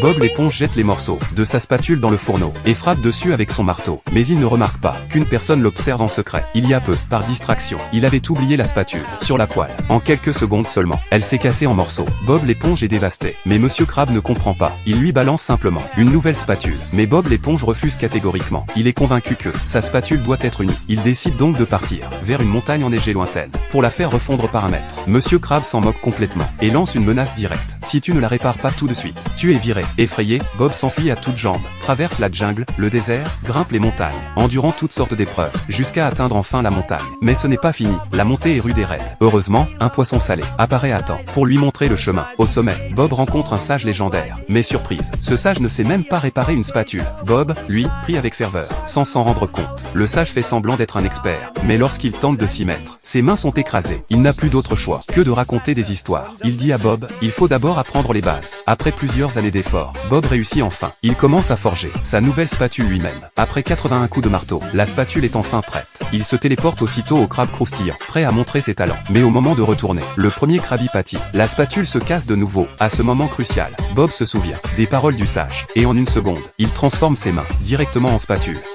Bob l'éponge jette les morceaux de sa spatule dans le fourneau et frappe dessus avec son marteau. Mais il ne remarque pas qu'une personne l'observe en secret. Il y a peu, par distraction, il avait oublié la spatule sur la poêle. En quelques secondes seulement, elle s'est cassée en morceaux. Bob l'éponge est dévasté. Mais Monsieur Crabbe ne comprend pas. Il lui balance simplement une nouvelle spatule. Mais Bob l'éponge refuse catégoriquement. Il est convaincu que sa spatule doit être unie. Il décide donc de partir vers une montagne enneigée lointaine pour la faire refondre par un mètre. Monsieur Crabbe s'en moque complètement et lance une menace directe. Si tu ne la répares pas tout de suite, tu es viré. Effrayé, Bob s'enfuit à toutes jambes, traverse la jungle, le désert, grimpe les montagnes, endurant toutes sortes d'épreuves, jusqu'à atteindre enfin la montagne. Mais ce n'est pas fini, la montée est rude et raide. Heureusement, un poisson salé apparaît à temps pour lui montrer le chemin. Au sommet, Bob rencontre un sage légendaire. Mais surprise, ce sage ne sait même pas réparer une spatule. Bob, lui, prie avec ferveur, sans s'en rendre compte. Le sage fait semblant d'être un expert, mais lorsqu'il tente de s'y mettre, ses mains sont écrasées. Il n'a plus d'autre choix que de raconter des histoires. Il dit à Bob, il faut d'abord apprendre les bases. Après plusieurs années d'efforts, Bob réussit enfin. Il commence à forger sa nouvelle spatule lui-même. Après 81 coups de marteau, la spatule est enfin prête. Il se téléporte aussitôt au crabe croustillant, prêt à montrer ses talents. Mais au moment de retourner, le premier crabe y pâtit. La spatule se casse de nouveau. À ce moment crucial, Bob se souvient des paroles du sage. Et en une seconde, il transforme ses mains directement en spatule.